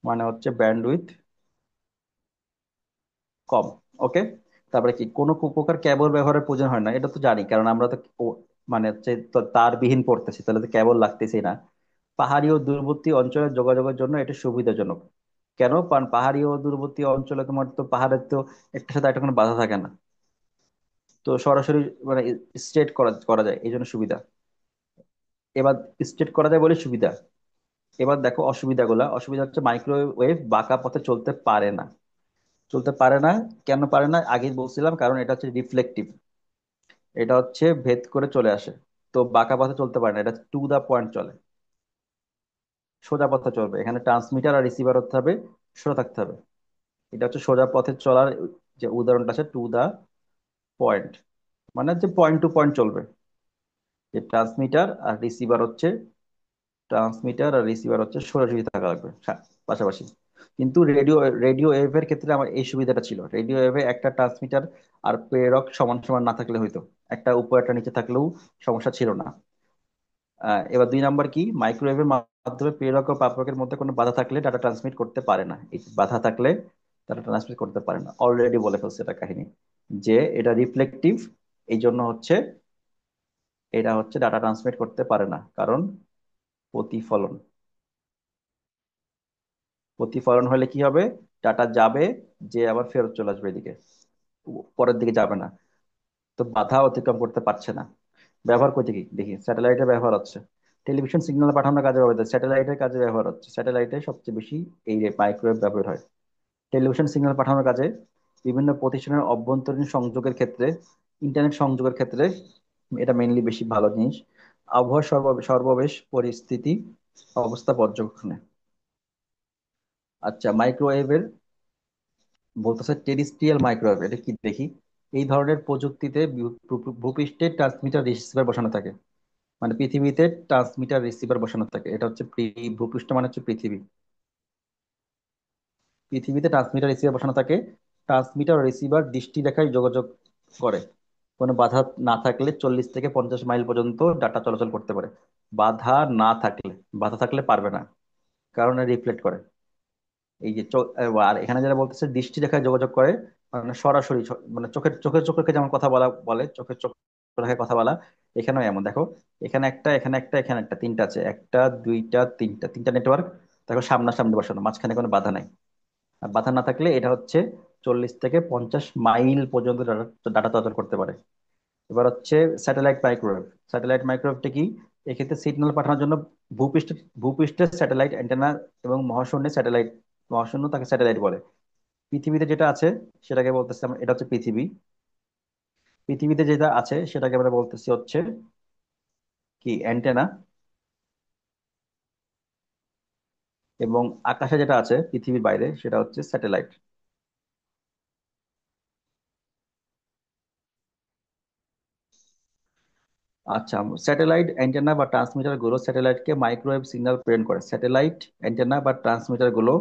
মানে হচ্ছে ব্যান্ডউইথ কম। ওকে। তারপরে কি, কোনো প্রকার কেবল ব্যবহারের প্রয়োজন হয় না, এটা তো জানি, কারণ আমরা তো মানে হচ্ছে তারবিহীন পড়তেছি, তাহলে তো কেবল লাগতেছে না। পাহাড়ি ও দূরবর্তী অঞ্চলে যোগাযোগের জন্য এটা সুবিধাজনক। কেন? কারণ পাহাড়ি ও দূরবর্তী অঞ্চলে তোমার তো পাহাড়ের তো একটার সাথে একটা কোনো বাধা থাকে না, তো সরাসরি মানে স্ট্রেট করা করা যায়, এই জন্য সুবিধা। এবার স্ট্রেট করা যায় বলে সুবিধা। এবার দেখো অসুবিধাগুলা। অসুবিধা হচ্ছে মাইক্রোওয়েভ বাঁকা পথে চলতে পারে না। চলতে পারে না, কেন পারে না আগে বলছিলাম, কারণ এটা হচ্ছে রিফ্লেকটিভ, এটা হচ্ছে ভেদ করে চলে আসে। তো বাঁকা পথে চলতে পারে না, এটা টু দা পয়েন্ট চলে, সোজা পথে চলবে। এখানে ট্রান্সমিটার আর রিসিভার হতে হবে, সোজা থাকতে হবে। এটা হচ্ছে সোজা পথে চলার যে উদাহরণটা আছে, টু দা পয়েন্ট, মানে যে পয়েন্ট টু পয়েন্ট চলবে। যে ট্রান্সমিটার আর রিসিভার হচ্ছে সোজাসুজি থাকা লাগবে, হ্যাঁ, পাশাপাশি। কিন্তু রেডিও রেডিও ওয়েভ এর ক্ষেত্রে আমার এই সুবিধাটা ছিল, রেডিও ওয়েভে একটা ট্রান্সমিটার আর প্রেরক সমান সমান না থাকলে হয়তো, একটা উপর একটা নিচে থাকলেও সমস্যা ছিল না। এবার 2 নাম্বার কি, মাইক্রোওয়েভের মাধ্যমে প্রেরক ও প্রাপকের মধ্যে কোনো বাধা থাকলে ডাটা ট্রান্সমিট করতে পারে না। এই বাধা থাকলে ডাটা ট্রান্সমিট করতে পারে না, অলরেডি বলে ফেলছে এটা কাহিনী, যে এটা রিফ্লেকটিভ, এই জন্য হচ্ছে এটা হচ্ছে ডাটা ট্রান্সমিট করতে পারে না, কারণ প্রতিফলন। প্রতিফলন হলে কি হবে? ডাটা যাবে, যে আবার ফেরত চলে আসবে এদিকে, পরের দিকে যাবে না। তো বাধা অতিক্রম করতে পারছে না। ব্যবহার করতে কি দেখি, স্যাটেলাইটের ব্যবহার হচ্ছে, টেলিভিশন সিগন্যাল পাঠানোর কাজে ব্যবহার হচ্ছে, স্যাটেলাইটের কাজে ব্যবহার হচ্ছে, স্যাটেলাইটে সবচেয়ে বেশি এই মাইক্রোওয়েভ ব্যবহার হয়। টেলিভিশন সিগন্যাল পাঠানোর কাজে, বিভিন্ন প্রতিষ্ঠানের অভ্যন্তরীণ সংযোগের ক্ষেত্রে, ইন্টারনেট সংযোগের ক্ষেত্রে এটা মেইনলি বেশি ভালো জিনিস। আবহাওয়ার সর্বশেষ পরিস্থিতি অবস্থা পর্যবেক্ষণে। আচ্ছা, মাইক্রোওয়েভের বলতেছে টেরিস্ট্রিয়াল মাইক্রোওয়েভ, এটা কি দেখি। এই ধরনের প্রযুক্তিতে ভূপৃষ্ঠে ট্রান্সমিটার রিসিভার বসানো থাকে, মানে পৃথিবীতে ট্রান্সমিটার রিসিভার বসানো থাকে। এটা হচ্ছে ভূপৃষ্ঠ মানে হচ্ছে পৃথিবী, পৃথিবীতে ট্রান্সমিটার রিসিভার বসানো থাকে। ট্রান্সমিটার ও রিসিভার দৃষ্টি রেখায় যোগাযোগ করে, কোনো বাধা না থাকলে 40 থেকে 50 মাইল পর্যন্ত ডাটা চলাচল করতে পারে। বাধা না থাকলে, বাধা থাকলে পারবে না, কারণ রিফ্লেক্ট করে। এই যে আর এখানে যারা বলতেছে দৃষ্টি রেখায় যোগাযোগ করে, মানে সরাসরি মানে চোখের চোখের চোখে যেমন কথা বলা বলে, চোখের চোখ রেখায় কথা বলা, এখানেও এমন দেখো। এখানে একটা, এখানে একটা, এখানে একটা, তিনটা আছে, একটা দুইটা তিনটা, তিনটা নেটওয়ার্ক। দেখো সামনাসামনি বসানো, মাঝখানে কোনো বাধা নাই। আর বাধা না থাকলে এটা হচ্ছে 40 থেকে 50 মাইল পর্যন্ত ডাটা চলাচল করতে পারে। এবার হচ্ছে স্যাটেলাইট মাইক্রোওয়েভ। স্যাটেলাইট মাইক্রোওয়েভটা কি? এক্ষেত্রে সিগন্যাল পাঠানোর জন্য ভূপৃষ্ঠে ভূপৃষ্ঠের স্যাটেলাইট অ্যান্টেনা এবং মহাশূন্যে স্যাটেলাইট, মহাশূন্য তাকে স্যাটেলাইট বলে। পৃথিবীতে যেটা আছে সেটাকে বলতেছি আমরা, এটা হচ্ছে পৃথিবী। পৃথিবীতে যেটা আছে সেটাকে আমরা বলতেছি হচ্ছে কি, অ্যান্টেনা। এবং আকাশে যেটা আছে পৃথিবীর বাইরে সেটা হচ্ছে স্যাটেলাইট। আচ্ছা, স্যাটেলাইট অ্যান্টেনা বা ট্রান্সমিটার গুলো স্যাটেলাইটকে মাইক্রোওয়েভ সিগন্যাল প্রেরণ করে। স্যাটেলাইট অ্যান্টেনা বা ট্রান্সমিটার গুলো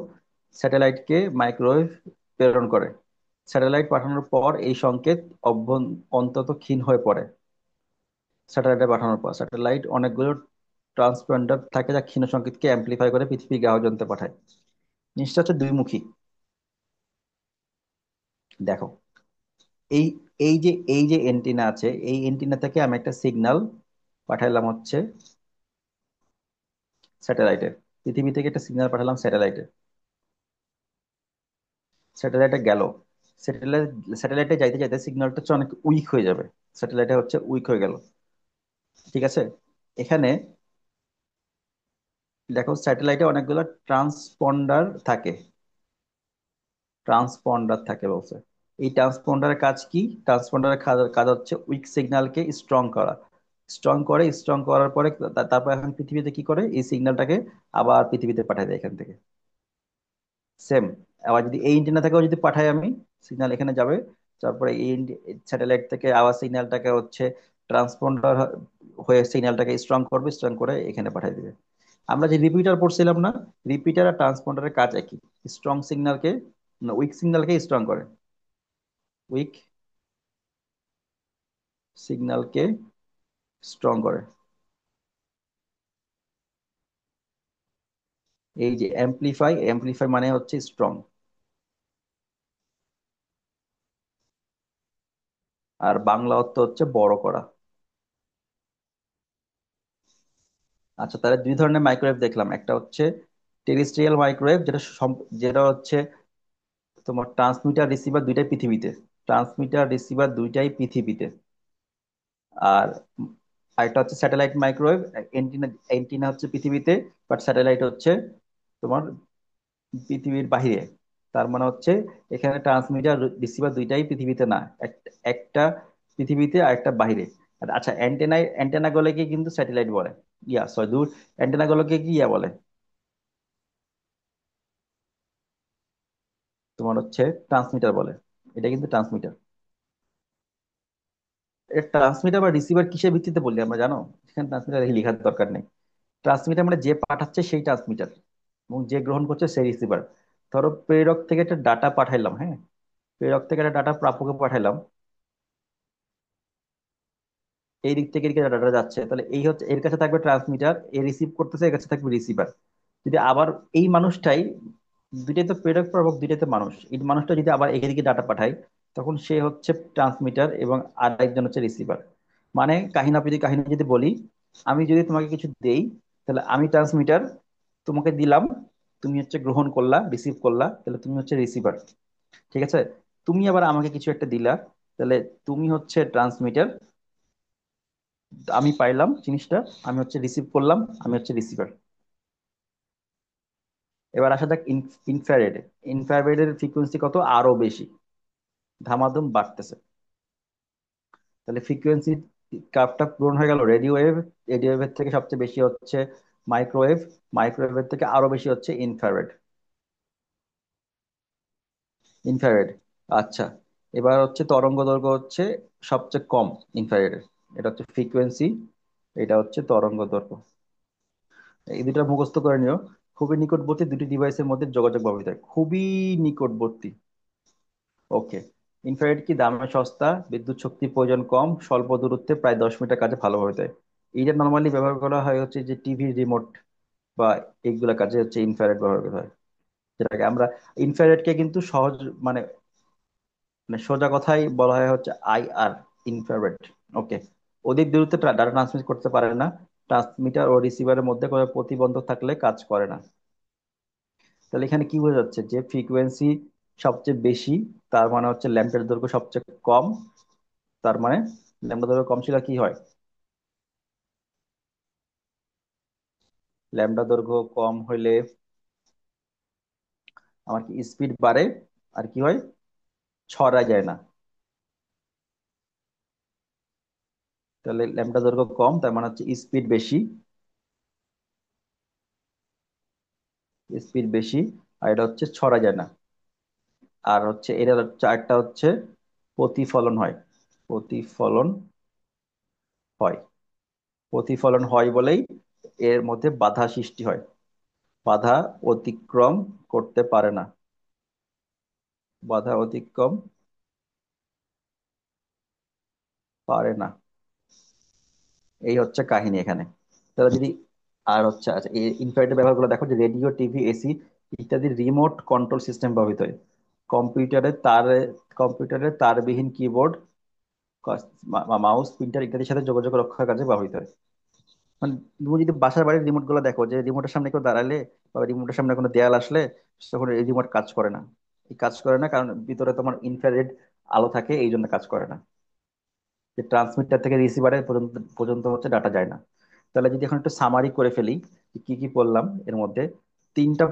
স্যাটেলাইটকে মাইক্রোওয়েভ প্রেরণ করে। স্যাটেলাইট পাঠানোর পর এই সংকেত অন্তত ক্ষীণ হয়ে পড়ে। স্যাটেলাইটে পাঠানোর পর স্যাটেলাইট অনেকগুলো ট্রান্সপন্ডার থাকে যা ক্ষীণ সংকেতকে অ্যাম্প্লিফাই করে পৃথিবীর গ্রাহযন্ত্রে পাঠায়। জিনিসটা হচ্ছে দুইমুখী। দেখো, এই এই যে এন্টিনা আছে, এই এন্টিনা থেকে আমি একটা সিগন্যাল পাঠাইলাম হচ্ছে স্যাটেলাইটে। পৃথিবী থেকে একটা সিগন্যাল পাঠালাম স্যাটেলাইটে। স্যাটেলাইটে গেল। স্যাটেলাইট স্যাটেলাইটে যাইতে যাইতে সিগন্যালটা হচ্ছে অনেক উইক হয়ে যাবে। স্যাটেলাইটে হচ্ছে উইক হয়ে গেল। ঠিক আছে। এখানে দেখো, স্যাটেলাইটে অনেকগুলো ট্রান্সপন্ডার থাকে। ট্রান্সপন্ডার থাকে বলছে। এই ট্রান্সপন্ডারের কাজ কি? ট্রান্সপন্ডারের কাজ কাজ হচ্ছে উইক সিগন্যালকে স্ট্রং করা। স্ট্রং করে, স্ট্রং করার পরে তারপর এখন পৃথিবীতে কি করে, এই সিগন্যালটাকে আবার পৃথিবীতে পাঠিয়ে দেয় এখান থেকে। সেম। আবার যদি এই এন্টিনা থেকেও যদি পাঠাই আমি, সিগন্যাল এখানে যাবে। তারপরে এই স্যাটেলাইট থেকে আবার সিগন্যালটাকে হচ্ছে ট্রান্সপন্ডার হয়ে সিগন্যালটাকে স্ট্রং করবে, স্ট্রং করে এখানে পাঠিয়ে দিবে। আমরা যে রিপিটার পড়ছিলাম না, রিপিটার আর ট্রান্সপন্ডারের কাজ একই। স্ট্রং সিগন্যালকে, উইক সিগন্যালকে স্ট্রং করে। উইক সিগন্যালকে স্ট্রং করে। এই যে অ্যাম্প্লিফাই, অ্যাম্প্লিফাই মানে হচ্ছে স্ট্রং। আর বাংলা অর্থ হচ্ছে বড় করা। আচ্ছা, তাহলে দুই ধরনের মাইক্রোওয়েভ দেখলাম। একটা হচ্ছে টেরেস্ট্রিয়াল মাইক্রোওয়েভ, যেটা হচ্ছে তোমার ট্রান্সমিটার রিসিভার দুইটাই পৃথিবীতে। ট্রান্সমিটার রিসিভার দুইটাই পৃথিবীতে। আর আরেকটা হচ্ছে স্যাটেলাইট মাইক্রোওয়েভ। এন্টিনা, এন্টিনা হচ্ছে পৃথিবীতে, বাট স্যাটেলাইট হচ্ছে তোমার পৃথিবীর বাহিরে। তার মানে হচ্ছে এখানে ট্রান্সমিটার রিসিভার দুইটাই পৃথিবীতে না, একটা পৃথিবীতে আর একটা বাহিরে। আর আচ্ছা, অ্যান্টেনা গুলোকে কিন্তু স্যাটেলাইট বলে। ইয়া সরি, দূর। অ্যান্টেনা গুলোকে কি ইয়া বলে, তোমার হচ্ছে ট্রান্সমিটার বলে। এটা কিন্তু ট্রান্সমিটার। এটা ট্রান্সমিটার বা রিসিভার কিসের ভিত্তিতে বললি আমরা জানো? এখানে ট্রান্সমিটার লেখার দরকার নেই। ট্রান্সমিটার মানে যে পাঠাচ্ছে সেই ট্রান্সমিটার, এবং যে গ্রহণ করছে সেই রিসিভার। ধরো প্রেরক থেকে একটা ডাটা পাঠাইলাম, হ্যাঁ, প্রেরক থেকে একটা ডাটা প্রাপকে পাঠাইলাম। এই দিক থেকে এদিকে ডাটা যাচ্ছে, তাহলে এই হচ্ছে এর কাছে থাকবে ট্রান্সমিটার, এ রিসিভ করতেছে, এর কাছে থাকবে রিসিভার। যদি আবার এই মানুষটাই, দুইটাই তো প্রেরক প্রাপক, দুইটাই তো মানুষ, এই মানুষটা যদি আবার এদিকে ডাটা পাঠায়, তখন সে হচ্ছে ট্রান্সমিটার এবং আর একজন হচ্ছে রিসিভার। মানে কাহিনী যদি বলি, আমি যদি তোমাকে কিছু দেই, তাহলে আমি ট্রান্সমিটার, তোমাকে দিলাম, তুমি হচ্ছে গ্রহণ করলা, রিসিভ করলা, তাহলে তুমি হচ্ছে রিসিভার। ঠিক আছে। তুমি আবার আমাকে কিছু একটা দিলা, তাহলে তুমি হচ্ছে ট্রান্সমিটার, আমি পাইলাম জিনিসটা, আমি হচ্ছে রিসিভ করলাম, আমি হচ্ছে রিসিভার। এবার আসা যাক ইনফ্রারেড। ইনফ্রারেডের ফ্রিকোয়েন্সি কত, আরো বেশি, ধামাধুম বাড়তেছে। তাহলে ফ্রিকোয়েন্সি কার্ভটা পূরণ হয়ে গেল রেডিও ওয়েভ। রেডিও ওয়েভের থেকে সবচেয়ে বেশি হচ্ছে মাইক্রোওয়েভ। মাইক্রোওয়েভের থেকে আরো বেশি হচ্ছে ইনফ্রারেড। ইনফ্রারেড। আচ্ছা, এবার হচ্ছে তরঙ্গ দৈর্ঘ্য হচ্ছে সবচেয়ে কম ইনফ্রারেডের। এটা হচ্ছে ফ্রিকোয়েন্সি, এটা হচ্ছে তরঙ্গ দৈর্ঘ্য। এই দুটো মুখস্থ করে নিও। খুবই নিকটবর্তী দুটি ডিভাইসের মধ্যে যোগাযোগ ব্যবহৃত হয়, খুবই নিকটবর্তী। ওকে। ইনফ্রারেড কি দামে সস্তা, বিদ্যুৎ শক্তির প্রয়োজন কম, স্বল্প দূরত্বে প্রায় 10 মিটার কাজে ভালোভাবে দেয়। এইটা নর্মালি ব্যবহার করা হয় হচ্ছে যে টিভি রিমোট বা এইগুলা কাজে হচ্ছে ইনফ্রারেড ব্যবহার করা হয়। যেটাকে আমরা ইনফ্রারেডকে কিন্তু সহজ মানে মানে সোজা কথাই বলা হয় হচ্ছে আইআর, ইনফ্রারেড। ওকে। অধিক দূরত্বে ডাটা ট্রান্সমিট করতে পারে না। ট্রান্সমিটার ও রিসিভারের মধ্যে কোনো প্রতিবন্ধক থাকলে কাজ করে না। তাহলে এখানে কি বোঝা যাচ্ছে যে ফ্রিকোয়েন্সি সবচেয়ে বেশি, তার মানে হচ্ছে ল্যাম্পের দৈর্ঘ্য সবচেয়ে কম। তার মানে ল্যাম্ডা দৈর্ঘ্য কম ছিল কি হয়? ল্যাম্ডা দৈর্ঘ্য কম হইলে আমার কি স্পিড বাড়ে, আর কি হয়, ছড়া যায় না। তাহলে ল্যাম্ডা দৈর্ঘ্য কম তার মানে হচ্ছে স্পিড বেশি, স্পিড বেশি, আর এটা হচ্ছে ছড়া যায় না। আর হচ্ছে এটা হচ্ছে আরেকটা হচ্ছে প্রতিফলন হয়। প্রতিফলন হয়। প্রতিফলন হয় বলেই এর মধ্যে বাধা সৃষ্টি হয়। বাধা অতিক্রম করতে পারে না। বাধা অতিক্রম পারে না। এই হচ্ছে কাহিনী এখানে। তাহলে যদি আর হচ্ছে আচ্ছা এই ইনফ্রারেড ব্যবহারগুলো দেখো, যে রেডিও, টিভি, এসি ইত্যাদি রিমোট কন্ট্রোল সিস্টেম ব্যবহৃত হয়। কম্পিউটারে তার কম্পিউটারে তারবিহীন কিবোর্ড, মাউস, প্রিন্টার ইত্যাদির সাথে যোগাযোগ রক্ষার কাজে ব্যবহৃত হয়। মানে তুমি যদি বাসার বাড়ির রিমোট গুলো দেখো, যে রিমোটের সামনে কেউ দাঁড়ালে বা রিমোটের সামনে কোনো দেয়াল আসলে, তখন এই রিমোট কাজ করে না। এই কাজ করে না কারণ ভিতরে তোমার ইনফ্রারেড আলো থাকে, এই জন্য কাজ করে না। যে ট্রান্সমিটার থেকে রিসিভারে পর্যন্ত পর্যন্ত হচ্ছে ডাটা যায় না। তাহলে যদি এখন একটু সামারি করে ফেলি, যে কি কি বললাম এর মধ্যে। তিনটা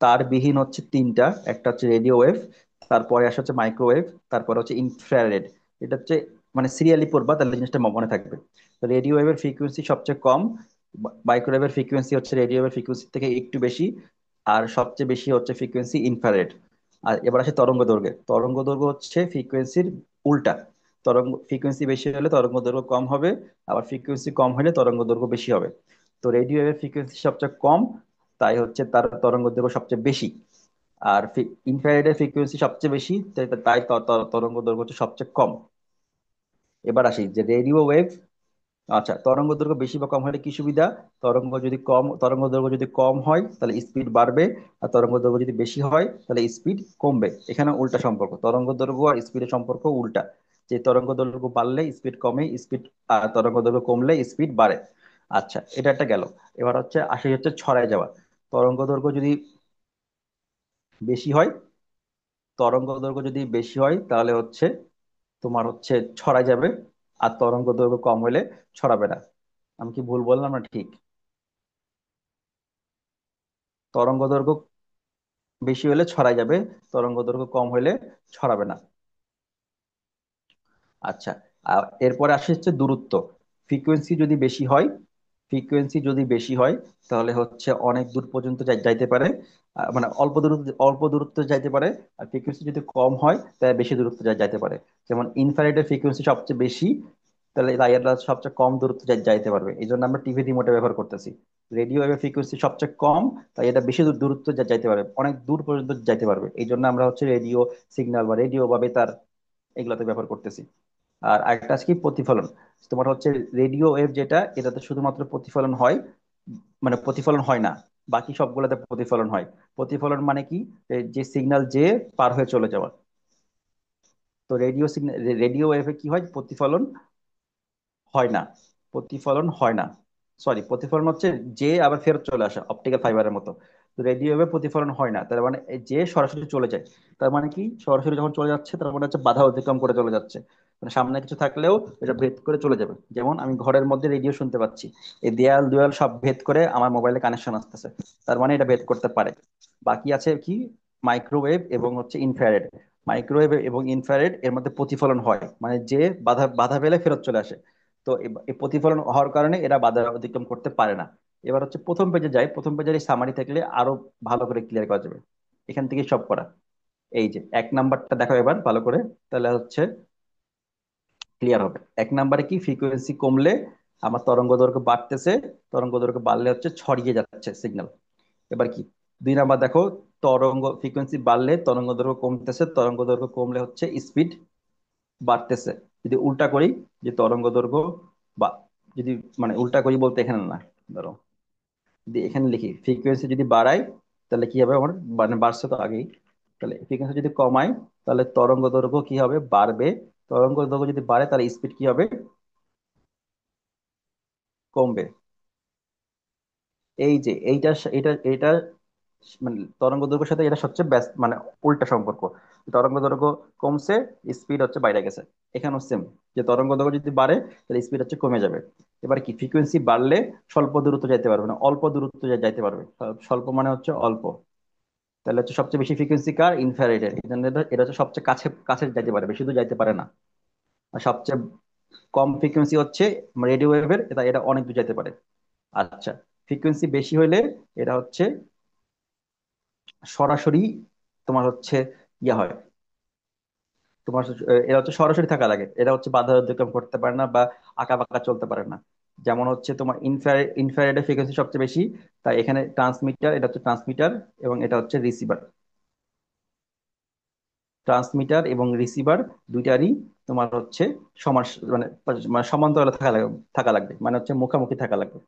তারবিহীন হচ্ছে তিনটা, একটা হচ্ছে রেডিও ওয়েভ, তারপরে আসে হচ্ছে মাইক্রোওয়েভ, তারপরে হচ্ছে ইনফ্রারেড। এটা হচ্ছে মানে সিরিয়ালি পড়বা, তাহলে জিনিসটা মনে থাকবে। তো রেডিও ওয়েভের ফ্রিকোয়েন্সি সবচেয়ে কম, মাইক্রোওয়েভের ফ্রিকোয়েন্সি হচ্ছে রেডিও ওয়েভের ফ্রিকোয়েন্সি থেকে একটু বেশি, আর সবচেয়ে বেশি হচ্ছে ফ্রিকোয়েন্সি ইনফ্রারেড। আর এবার আসে তরঙ্গ দৈর্ঘ্যে। তরঙ্গ দৈর্ঘ্য হচ্ছে ফ্রিকোয়েন্সির উল্টা। তরঙ্গ ফ্রিকোয়েন্সি বেশি হলে তরঙ্গ দৈর্ঘ্য কম হবে, আবার ফ্রিকোয়েন্সি কম হলে তরঙ্গ দৈর্ঘ্য বেশি হবে। তো রেডিও ওয়েভের ফ্রিকোয়েন্সি সবচেয়ে কম, তাই হচ্ছে তার তরঙ্গ দৈর্ঘ্য সবচেয়ে বেশি। আর ইনফ্রারেডের ফ্রিকোয়েন্সি সবচেয়ে বেশি, তাই তাই তরঙ্গ দৈর্ঘ্য হচ্ছে সবচেয়ে কম। এবার আসি যে রেডিও ওয়েভ। আচ্ছা, তরঙ্গ দৈর্ঘ্য বেশি বা কম হলে কি সুবিধা? তরঙ্গ দৈর্ঘ্য যদি কম হয় তাহলে স্পিড বাড়বে, আর তরঙ্গ দৈর্ঘ্য যদি বেশি হয় তাহলে স্পিড কমবে। এখানে উল্টা সম্পর্ক, তরঙ্গ দৈর্ঘ্য আর স্পিডের সম্পর্ক উল্টা। যে তরঙ্গ দৈর্ঘ্য বাড়লে স্পিড কমে, স্পিড আর তরঙ্গ দৈর্ঘ্য কমলে স্পিড বাড়ে। আচ্ছা, এটা একটা গেল। এবার হচ্ছে আসে হচ্ছে ছড়ায় যাওয়া। তরঙ্গ দৈর্ঘ্য যদি বেশি হয়, তরঙ্গ দৈর্ঘ্য যদি বেশি হয় তাহলে হচ্ছে তোমার হচ্ছে ছড়ায় যাবে, আর তরঙ্গ দৈর্ঘ্য কম হলে ছড়াবে না। আমি কি ভুল বললাম না ঠিক? তরঙ্গ দৈর্ঘ্য বেশি হলে ছড়াই যাবে, তরঙ্গ দৈর্ঘ্য কম হলে ছড়াবে না। আচ্ছা, এরপরে আসে হচ্ছে দূরত্ব। ফ্রিকোয়েন্সি যদি বেশি হয়, ফ্রিকোয়েন্সি যদি বেশি হয় তাহলে হচ্ছে অনেক দূর পর্যন্ত যাইতে পারে। মানে অল্প দূরত্ব যাইতে পারে। আর ফ্রিকোয়েন্সি যদি কম হয় তাহলে বেশি দূরত্ব যাইতে পারে। যেমন ইনফ্রারেডের ফ্রিকোয়েন্সি সবচেয়ে বেশি, তাহলে লাইটরা সবচেয়ে কম দূরত্ব যাইতে পারবে, এই জন্য আমরা টিভি রিমোটে ব্যবহার করতেছি। রেডিও ওয়েভের ফ্রিকোয়েন্সি সবচেয়ে কম, তাই এটা বেশি দূরত্ব যাইতে পারবে, অনেক দূর পর্যন্ত যাইতে পারবে, এই জন্য আমরা হচ্ছে রেডিও সিগন্যাল বা রেডিও বা বেতার এগুলোতে ব্যবহার করতেছি। আর আরেকটা আছে কি প্রতিফলন। তোমার হচ্ছে রেডিও ওয়েভ যেটা, এটাতে শুধুমাত্র প্রতিফলন হয়, মানে প্রতিফলন হয় না, বাকি সবগুলোতে প্রতিফলন হয়। প্রতিফলন মানে কি? যে সিগন্যাল যে পার হয়ে চলে যাওয়া। তো রেডিও সিগন্যাল, রেডিও ওয়েভে কি হয়, প্রতিফলন হয় না। প্রতিফলন হয় না, সরি, প্রতিফলন হচ্ছে যে আবার ফেরত চলে আসা, অপটিক্যাল ফাইবারের মতো। তো রেডিও ওয়েভে প্রতিফলন হয় না, তার মানে এই যে সরাসরি চলে যায়। তার মানে কি, সরাসরি যখন চলে যাচ্ছে তার মানে হচ্ছে বাধা অতিক্রম করে চলে যাচ্ছে। মানে সামনে কিছু থাকলেও এটা ভেদ করে চলে যাবে। যেমন আমি ঘরের মধ্যে রেডিও শুনতে পাচ্ছি, এই দেয়াল দুয়াল সব ভেদ করে আমার মোবাইলে কানেকশন আসতেছে, তার মানে এটা ভেদ করতে পারে। বাকি আছে কি, মাইক্রোওয়েভ এবং হচ্ছে ইনফ্রারেড। মাইক্রোওয়েভ এবং ইনফ্রারেড এর মধ্যে প্রতিফলন হয়, মানে যে বাধা বাধা পেলে ফেরত চলে আসে। তো এই প্রতিফলন হওয়ার কারণে এরা বাধা অতিক্রম করতে পারে না। এবার হচ্ছে প্রথম পেজে যাই, প্রথম পেজের এই সামারি থাকলে আরো ভালো করে ক্লিয়ার করা যাবে। এখান থেকে সব করা। এই যে এক নাম্বারটা দেখো এবার ভালো করে, তাহলে হচ্ছে ক্লিয়ার হবে। এক নাম্বারে কি, ফ্রিকোয়েন্সি কমলে আমার তরঙ্গ দৈর্ঘ্য বাড়তেছে, তরঙ্গ দৈর্ঘ্য বাড়লে হচ্ছে ছড়িয়ে যাচ্ছে সিগন্যাল। এবার কি, দুই নাম্বার দেখো, তরঙ্গ ফ্রিকোয়েন্সি বাড়লে তরঙ্গ দৈর্ঘ্য কমতেছে, তরঙ্গ দৈর্ঘ্য কমলে হচ্ছে স্পিড বাড়তেছে। যদি উল্টা করি, যে তরঙ্গ দৈর্ঘ্য বা যদি মানে উল্টা করি বলতে এখানে না, ধরো যদি এখানে লিখি ফ্রিকোয়েন্সি যদি বাড়াই তাহলে কি হবে আমার, মানে বাড়ছে তো আগেই, তাহলে ফ্রিকোয়েন্সি যদি কমাই তাহলে তরঙ্গ দৈর্ঘ্য কি হবে, বাড়বে। তরঙ্গ দৈর্ঘ্য যদি বাড়ে তাহলে স্পিড কি হবে, কমবে। এই যে এইটা মানে তরঙ্গ দৈর্ঘ্যের সাথে এটা সবচেয়ে ব্যস্ত মানে উল্টা সম্পর্ক। তরঙ্গ দৈর্ঘ্য কমছে, স্পিড হচ্ছে বাইরে গেছে। এখানেও সেম, যে তরঙ্গ দৈর্ঘ্য যদি বাড়ে তাহলে স্পিড হচ্ছে কমে যাবে। এবার কি, ফ্রিকোয়েন্সি বাড়লে স্বল্প দূরত্ব যাইতে পারবে না, অল্প দূরত্ব যাইতে পারবে। স্বল্প মানে হচ্ছে অল্প। তাহলে হচ্ছে সবচেয়ে বেশি ফ্রিকোয়েন্সি কার, ইনফ্রারেডের। এই জন্য এটা হচ্ছে সবচেয়ে কাছে কাছে যাইতে পারে, বেশি দূর যাইতে পারে না। আর সবচেয়ে কম ফ্রিকোয়েন্সি হচ্ছে রেডিও ওয়েভের, এটা এটা অনেক দূর যেতে পারে। আচ্ছা, ফ্রিকোয়েন্সি বেশি হইলে এটা হচ্ছে সরাসরি তোমার হচ্ছে ইয়া হয়, তোমার এরা হচ্ছে সরাসরি থাকা লাগে, এরা হচ্ছে বাধা অতিক্রম করতে পারে না বা আঁকা বাঁকা চলতে পারে না। যেমন হচ্ছে তোমার ইনফ্রারেডের ফ্রিকোয়েন্সি সবচেয়ে বেশি, তাই এখানে ট্রান্সমিটার, এটা হচ্ছে ট্রান্সমিটার এবং এটা হচ্ছে রিসিভার। ট্রান্সমিটার এবং রিসিভার দুইটারই তোমার হচ্ছে সমান, মানে মানে সমান্তরালে থাকা লাগবে, মানে হচ্ছে মুখামুখি থাকা লাগবে।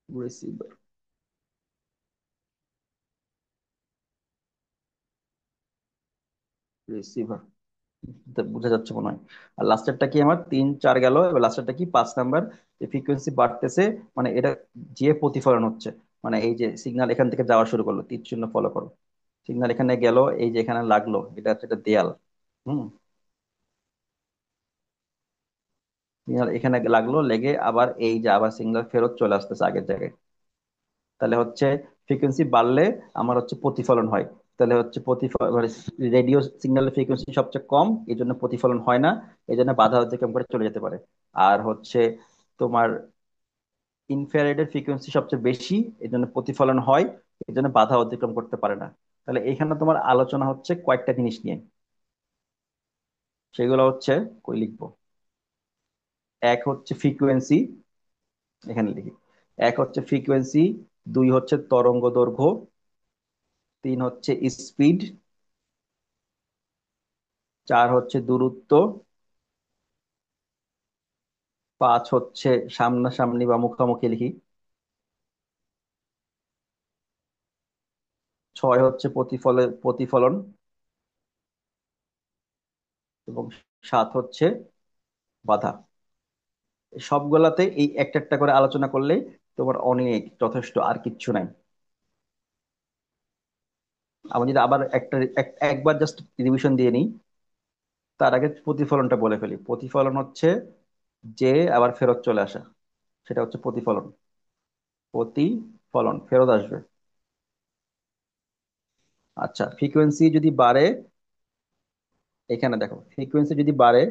রিসিভার, রিসিভার বোঝা যাচ্ছে মনে হয়। আর লাস্টেরটা কি আমার, 3 4 গেল, এবার লাস্টেরটা কি, 5 নাম্বার। যে ফ্রিকোয়েন্সি বাড়তেছে মানে এটা যে প্রতিফলন হচ্ছে, মানে এই যে সিগন্যাল এখান থেকে যাওয়া শুরু করলো, তীর চিহ্ন ফলো করো। সিগন্যাল এখানে গেল, এই যে এখানে লাগলো, এটা হচ্ছে একটা দেয়াল। হুম, সিগন্যাল এখানে লাগলো, লেগে আবার এই যে আবার সিগন্যাল ফেরত চলে আসতেছে আগের জায়গায়। তাহলে হচ্ছে ফ্রিকোয়েন্সি বাড়লে আমার হচ্ছে প্রতিফলন হয়। তাহলে হচ্ছে প্রতিফলন, রেডিও সিগন্যালের ফ্রিকোয়েন্সি সবচেয়ে কম, এই জন্য প্রতিফলন হয় না, এই জন্য বাধা অতিক্রম করে চলে যেতে পারে। আর হচ্ছে তোমার ইনফ্রারেডের ফ্রিকোয়েন্সি সবচেয়ে বেশি, এই জন্য প্রতিফলন হয়, এই জন্য বাধা অতিক্রম করতে পারে না। তাহলে এখানে তোমার আলোচনা হচ্ছে কয়েকটা জিনিস নিয়ে, সেগুলো হচ্ছে কই লিখবো। এক হচ্ছে ফ্রিকোয়েন্সি, এখানে লিখি। এক হচ্ছে ফ্রিকোয়েন্সি, দুই হচ্ছে তরঙ্গ দৈর্ঘ্য, তিন হচ্ছে স্পিড, চার হচ্ছে দূরত্ব, পাঁচ হচ্ছে সামনাসামনি বা মুখোমুখি লিখি, ছয় হচ্ছে প্রতিফলন, এবং সাত হচ্ছে বাধা। এই সবগুলাতে এই একটা একটা করে আলোচনা করলে তোমার অনেক যথেষ্ট, আর কিচ্ছু নাই। আমি যদি আবার একবার জাস্ট রিভিশন দিয়ে নিই, তার আগে প্রতিফলনটা বলে ফেলি। প্রতিফলন হচ্ছে যে আবার ফেরত চলে আসা, সেটা হচ্ছে প্রতিফলন। প্রতিফলন ফেরত আসবে। আচ্ছা, ফ্রিকোয়েন্সি যদি বাড়ে, এখানে দেখো ফ্রিকোয়েন্সি যদি বাড়ে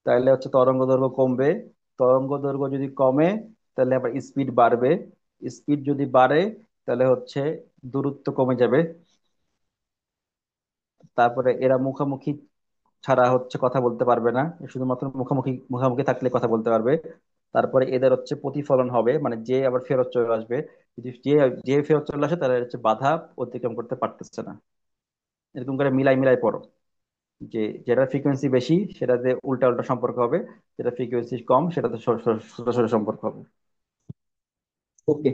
তাহলে হচ্ছে তরঙ্গ দৈর্ঘ্য কমবে। তরঙ্গ দৈর্ঘ্য যদি কমে তাহলে আবার স্পিড বাড়বে। স্পিড যদি বাড়ে তাহলে হচ্ছে দূরত্ব কমে যাবে। তারপরে এরা মুখামুখি ছাড়া হচ্ছে কথা বলতে পারবে না, শুধুমাত্র মুখামুখি মুখামুখি থাকলে কথা বলতে পারবে। তারপরে এদের হচ্ছে প্রতিফলন হবে, মানে যে আবার ফেরত চলে আসবে। যদি যে যে ফেরত চলে আসে তাহলে হচ্ছে বাধা অতিক্রম করতে পারতেছে না। এরকম করে মিলাই মিলাই পড়ো, যে যেটা ফ্রিকোয়েন্সি বেশি সেটাতে উল্টা উল্টা সম্পর্ক হবে, যেটা ফ্রিকোয়েন্সি কম সেটাতে সোজা সোজা সম্পর্ক হবে। ওকে।